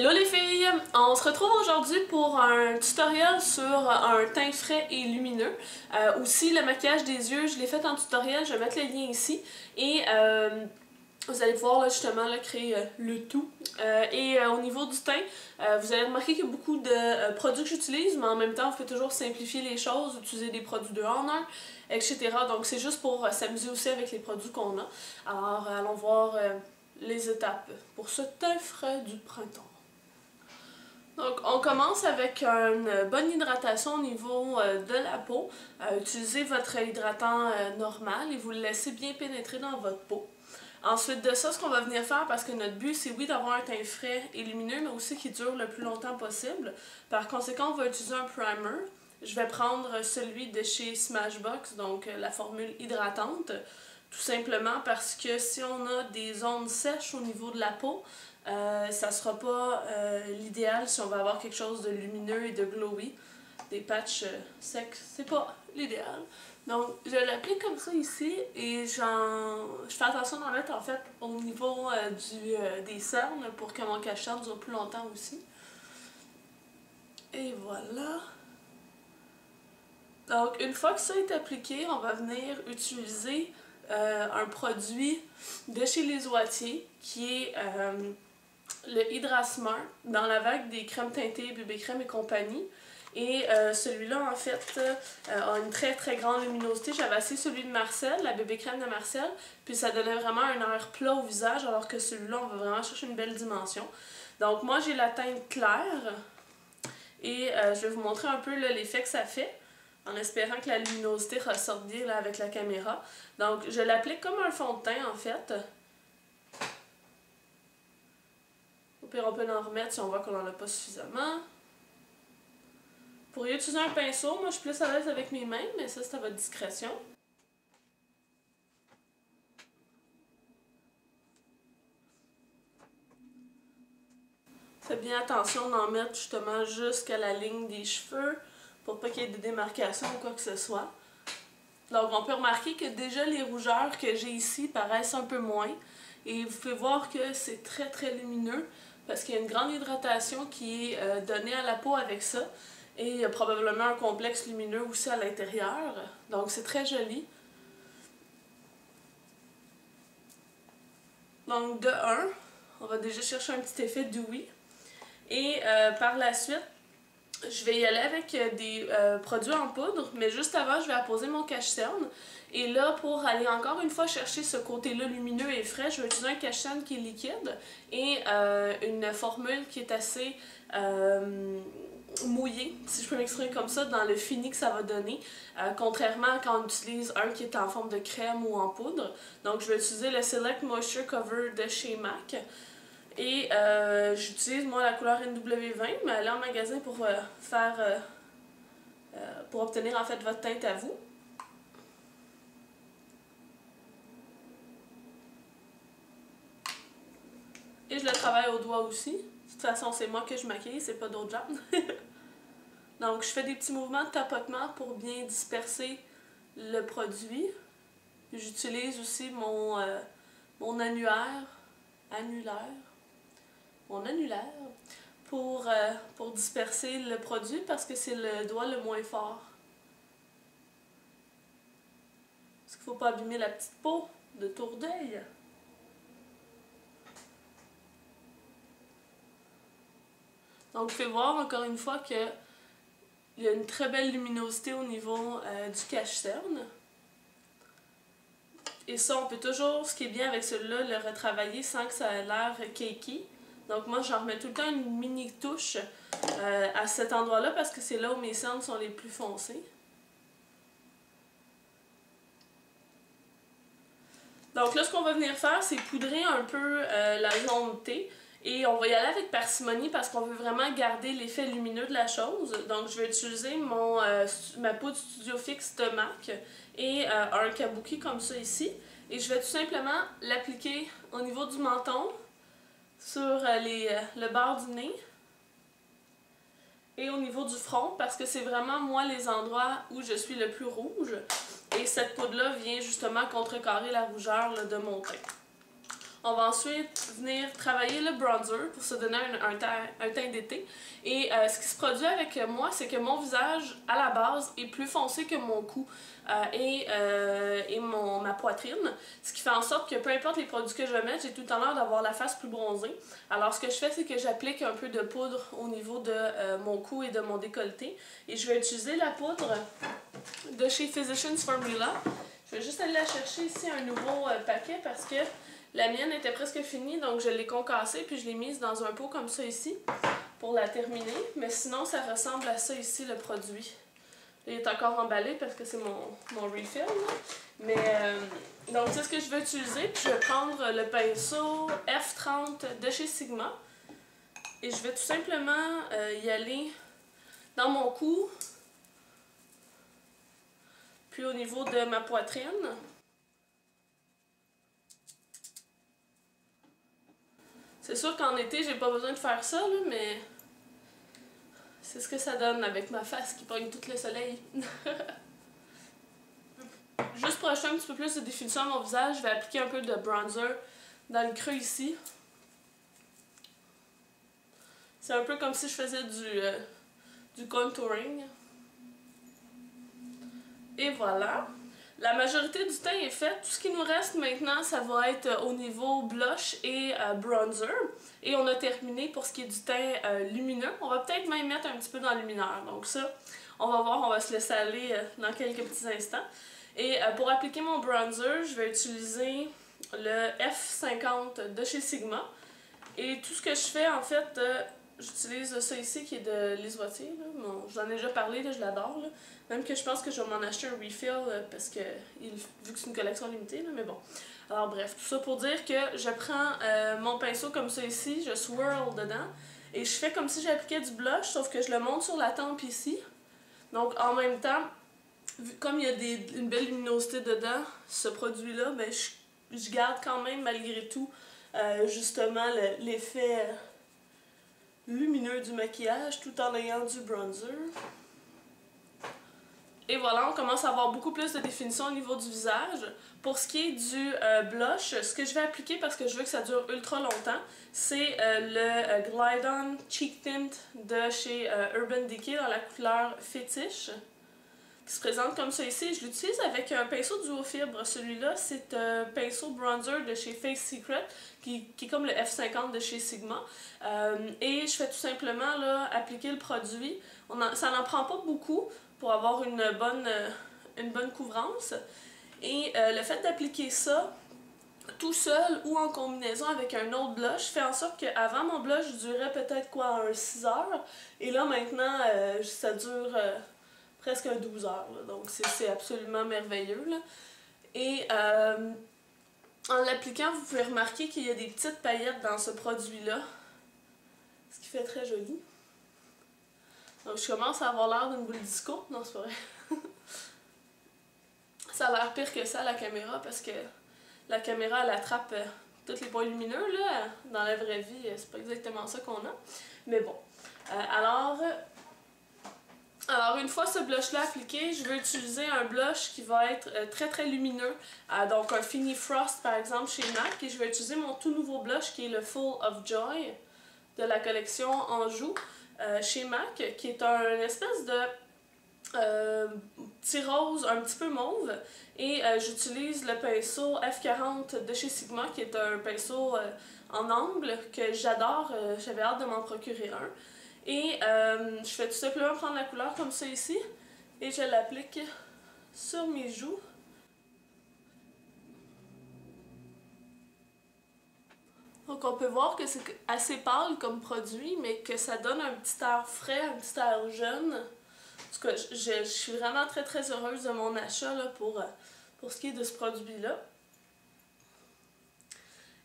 Hello les filles! On se retrouve aujourd'hui pour un tutoriel sur un teint frais et lumineux. Aussi le maquillage des yeux, je l'ai fait en tutoriel, je vais mettre le lien ici. Et vous allez pouvoir là, justement là, créer le tout. Au niveau du teint, vous allez remarquer qu'il y a beaucoup de produits que j'utilise, mais en même temps, vous pouvez toujours simplifier les choses, utiliser des produits 2 en 1, etc. Donc c'est juste pour s'amuser aussi avec les produits qu'on a. Alors allons voir les étapes pour ce teint frais du printemps. Donc on commence avec une bonne hydratation au niveau de la peau. Utilisez votre hydratant normal et vous le laissez bien pénétrer dans votre peau. Ensuite de ça, ce qu'on va venir faire, parce que notre but c'est oui d'avoir un teint frais et lumineux, mais aussi qui dure le plus longtemps possible. Par conséquent, on va utiliser un primer. Je vais prendre celui de chez Smashbox, donc la formule hydratante. Tout simplement parce que si on a des zones sèches au niveau de la peau, ça sera pas l'idéal si on va avoir quelque chose de lumineux et de glowy. Des patchs secs, c'est pas l'idéal. Donc je l'applique comme ça ici et je fais attention d'en mettre en fait au niveau des cernes pour que mon cache-cerne dure plus longtemps aussi. Et voilà. Donc une fois que ça est appliqué, on va venir utiliser un produit de chez Les Oitiers qui est le Hydra Smart dans la vague des crèmes teintées, bébé crème et compagnie. Et celui-là, en fait, a une très très grande luminosité. J'avais essayé celui de Marcel, la bébé crème de Marcel, puis ça donnait vraiment un air plat au visage, alors que celui-là, on va vraiment chercher une belle dimension. Donc moi, j'ai la teinte claire, et je vais vous montrer un peu l'effet que ça fait, en espérant que la luminosité ressorte bien là, avec la caméra. Donc je l'applique comme un fond de teint, en fait. Au pire, on peut en remettre si on voit qu'on n'en a pas suffisamment. Vous pourriez utiliser un pinceau, moi je suis plus à l'aise avec mes mains, mais ça c'est à votre discrétion. Faites bien attention d'en mettre justement jusqu'à la ligne des cheveux pour pas qu'il y ait des démarcations ou quoi que ce soit. Donc on peut remarquer que déjà les rougeurs que j'ai ici paraissent un peu moins. Et vous pouvez voir que c'est très très lumineux parce qu'il y a une grande hydratation qui est donnée à la peau avec ça. Et il y a probablement un complexe lumineux aussi à l'intérieur. Donc c'est très joli. Donc de 1, on va déjà chercher un petit effet dewy. Et par la suite, je vais y aller avec des produits en poudre, mais juste avant, je vais apposer mon cache-cerne. Et là, pour aller encore une fois chercher ce côté-là lumineux et frais, je vais utiliser un cache-cerne qui est liquide et une formule qui est assez mouillée, si je peux m'exprimer comme ça, dans le fini que ça va donner, contrairement à quand on utilise un qui est en forme de crème ou en poudre. Donc, je vais utiliser le Select Moisture Cover de chez MAC. Et j'utilise moi la couleur NW20, mais allez en magasin pour pour obtenir en fait votre teinte à vous. Et je le travaille au doigt aussi. De toute façon, c'est moi que je maquille, c'est pas d'autres gens. Donc je fais des petits mouvements de tapotement pour bien disperser le produit. J'utilise aussi mon annulaire pour disperser le produit parce que c'est le doigt le moins fort. Parce qu'il ne faut pas abîmer la petite peau de tour d'œil. Donc vous pouvez voir encore une fois qu'il y a une très belle luminosité au niveau du cache-cerne. Et ça, on peut toujours, ce qui est bien avec celui-là, le retravailler sans que ça ait l'air cakey. Donc moi, j'en remets tout le temps une mini touche à cet endroit-là parce que c'est là où mes cernes sont les plus foncées. Donc là, ce qu'on va venir faire, c'est poudrer un peu la zone T. Et on va y aller avec parcimonie parce qu'on veut vraiment garder l'effet lumineux de la chose. Donc je vais utiliser ma poudre Studio Fix de MAC et un kabuki comme ça ici. Et je vais tout simplement l'appliquer au niveau du menton, sur le bord du nez et au niveau du front parce que c'est vraiment moi les endroits où je suis le plus rouge. Et cette poudre-là vient justement contrecarrer la rougeur là, de mon teint. On va ensuite venir travailler le bronzer pour se donner un teint d'été. Et ce qui se produit avec moi, c'est que mon visage, à la base, est plus foncé que mon cou et ma poitrine. Ce qui fait en sorte que peu importe les produits que je vais mettre, j'ai tout le temps l'air d'avoir la face plus bronzée. Alors ce que je fais, c'est que j'applique un peu de poudre au niveau de mon cou et de mon décolleté. Et je vais utiliser la poudre de chez Physicians Formula. Je vais juste aller la chercher ici un nouveau paquet parce que la mienne était presque finie, donc je l'ai concassée puis je l'ai mise dans un pot comme ça ici pour la terminer. Mais sinon, ça ressemble à ça ici, le produit. Il est encore emballé parce que c'est mon refill. Là. Mais donc c'est ce que je vais utiliser. Puis je vais prendre le pinceau F30 de chez Sigma. Et je vais tout simplement y aller dans mon cou. Puis au niveau de ma poitrine. C'est sûr qu'en été, j'ai pas besoin de faire ça, là, mais c'est ce que ça donne avec ma face qui pogne tout le soleil. Juste pour acheter un petit peu plus de définition à mon visage, je vais appliquer un peu de bronzer dans le creux ici. C'est un peu comme si je faisais du contouring. Et voilà. La majorité du teint est faite. Tout ce qui nous reste maintenant, ça va être au niveau blush et bronzer. Et on a terminé pour ce qui est du teint lumineux. On va peut-être même mettre un petit peu dans le luminaire. Donc ça, on va voir, on va se laisser aller dans quelques petits instants. Et pour appliquer mon bronzer, je vais utiliser le F50 de chez Sigma. Et tout ce que je fais, en fait, j'utilise ça ici qui est de l'Iswati. Bon, j'en ai déjà parlé, là, je l'adore. Même que je pense que je vais m'en acheter un refill parce que, vu que c'est une collection limitée, là, mais bon. Alors bref, tout ça pour dire que je prends mon pinceau comme ça ici, je swirl dedans. Et je fais comme si j'appliquais du blush, sauf que je le monte sur la tempe ici. Donc en même temps, comme il y a une belle luminosité dedans, ce produit-là, ben, je garde quand même malgré tout justement l'effet lumineux du maquillage tout en ayant du bronzer. Et voilà, on commence à avoir beaucoup plus de définition au niveau du visage. Pour ce qui est du blush, ce que je vais appliquer parce que je veux que ça dure ultra longtemps, c'est le Glide On Cheek Tint de chez Urban Decay dans la couleur Fétiche, qui se présente comme ça ici. Je l'utilise avec un pinceau duo fibre. Celui-là, c'est un pinceau bronzer de chez Face Secret, qui est comme le F50 de chez Sigma. Et je fais tout simplement là, appliquer le produit. Ça n'en prend pas beaucoup pour avoir une bonne couvrance. Et le fait d'appliquer ça tout seul ou en combinaison avec un autre blush fait en sorte qu'avant mon blush durait peut-être quoi, un 6 heures. Et là maintenant, ça dure presque un 12 heures. Là. Donc c'est absolument merveilleux. Là. Et en l'appliquant, vous pouvez remarquer qu'il y a des petites paillettes dans ce produit-là. Ce qui fait très joli. Donc je commence à avoir l'air d'une boule disco. Non, c'est pas vrai. Ça a l'air pire que ça la caméra parce que la caméra elle attrape tous les points lumineux. Là. Dans la vraie vie, c'est pas exactement ça qu'on a. Mais bon. Alors, une fois ce blush-là appliqué, je vais utiliser un blush qui va être très très lumineux. Donc un Fini Frost par exemple chez MAC. Et je vais utiliser mon tout nouveau blush qui est le Full of Joy de la collection Anjou chez MAC. Qui est un espèce de petit rose un petit peu mauve. Et j'utilise le pinceau F40 de chez Sigma qui est un pinceau en angle que j'adore. J'avais hâte de m'en procurer un. Et je fais tout simplement prendre la couleur comme ça ici et je l'applique sur mes joues. Donc on peut voir que c'est assez pâle comme produit, mais que ça donne un petit air frais, un petit air jeune. En tout cas, je suis vraiment très très heureuse de mon achat là, pour ce qui est de ce produit-là.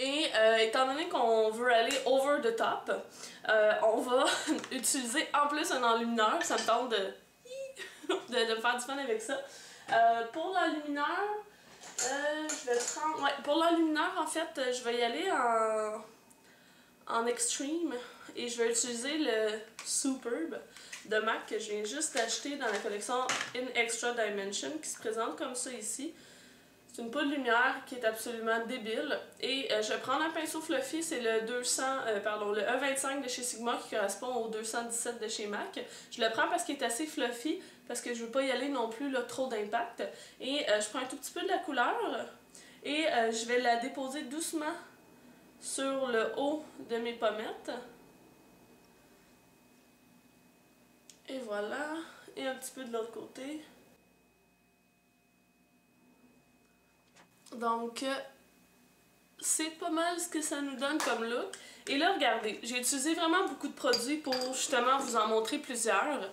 Et étant donné qu'on veut aller over the top, on va utiliser en plus un enlumineur. Ça me tente de faire du fun avec ça. Pour l'enlumineur, je vais prendre... Ouais, pour l'enlumineur, en fait, je vais y aller en extreme. Et je vais utiliser le Superb de MAC que je viens juste d'acheter dans la collection In Extra Dimension qui se présente comme ça ici. C'est une poudre lumière qui est absolument débile. Et je vais prendre un pinceau fluffy, c'est le le E25 de chez Sigma qui correspond au 217 de chez MAC. Je le prends parce qu'il est assez fluffy, parce que je veux pas y aller non plus là, trop d'impact. Et je prends un tout petit peu de la couleur et je vais la déposer doucement sur le haut de mes pommettes. Et voilà. Et un petit peu de l'autre côté. Donc, c'est pas mal ce que ça nous donne comme look. Et là, regardez, j'ai utilisé vraiment beaucoup de produits pour justement vous en montrer plusieurs.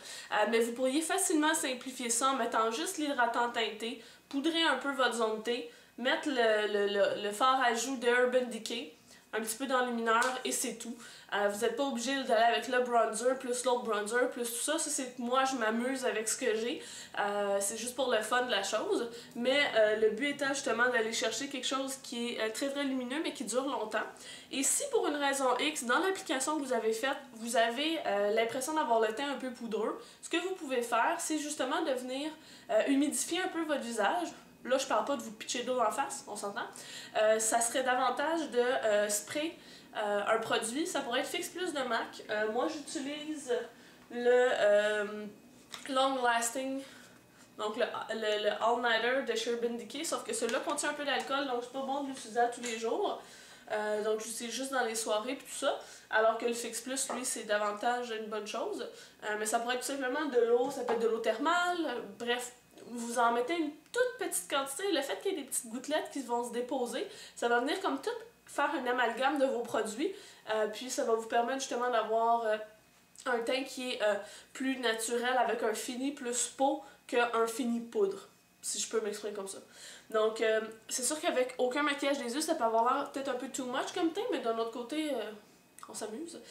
Mais vous pourriez facilement simplifier ça en mettant juste l'hydratant teinté, poudrer un peu votre zone T, mettre le fard à joues de Urban Decay, un petit peu d'enlumineur et c'est tout. Vous n'êtes pas obligé d'aller avec le bronzer, plus l'autre bronzer, plus tout ça. Ça, c'est moi, je m'amuse avec ce que j'ai. C'est juste pour le fun de la chose. Mais le but étant justement d'aller chercher quelque chose qui est très très lumineux mais qui dure longtemps. Et si pour une raison X, dans l'application que vous avez faite, vous avez l'impression d'avoir le teint un peu poudreux, ce que vous pouvez faire, c'est justement de venir humidifier un peu votre visage. Là, je parle pas de vous pitcher d'eau en face, on s'entend. Ça serait davantage de spray un produit. Ça pourrait être Fix Plus de MAC. Moi, j'utilise le Long Lasting, donc le All Nighter de chez Urban Decay, sauf que celui-là contient un peu d'alcool, donc c'est pas bon de l'utiliser à tous les jours. Donc j'utilise juste dans les soirées et tout ça. Alors que le Fix Plus, lui, c'est davantage une bonne chose. Mais ça pourrait être tout simplement de l'eau, ça peut être de l'eau thermale, bref. Vous en mettez une toute petite quantité. Le fait qu'il y ait des petites gouttelettes qui vont se déposer, ça va venir comme tout faire un amalgame de vos produits. Puis ça va vous permettre justement d'avoir un teint qui est plus naturel avec un fini plus peau qu'un fini poudre, si je peux m'exprimer comme ça. Donc c'est sûr qu'avec aucun maquillage des yeux, ça peut avoir l'air peut-être un peu too much comme teint, mais d'un autre côté, on s'amuse.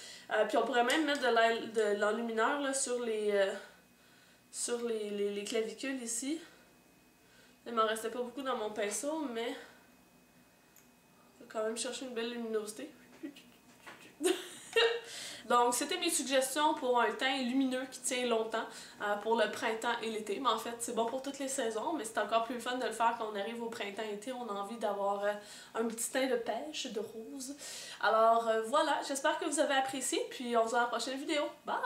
Puis on pourrait même mettre de l'enlumineur sur les clavicules ici. Il m'en restait pas beaucoup dans mon pinceau, mais je vais quand même chercher une belle luminosité. Donc, c'était mes suggestions pour un teint lumineux qui tient longtemps pour le printemps et l'été. Mais en fait, c'est bon pour toutes les saisons, mais c'est encore plus fun de le faire quand on arrive au printemps-été. On a envie d'avoir un petit teint de pêche, de rose. Alors, voilà, j'espère que vous avez apprécié, puis on se voit dans la prochaine vidéo. Bye!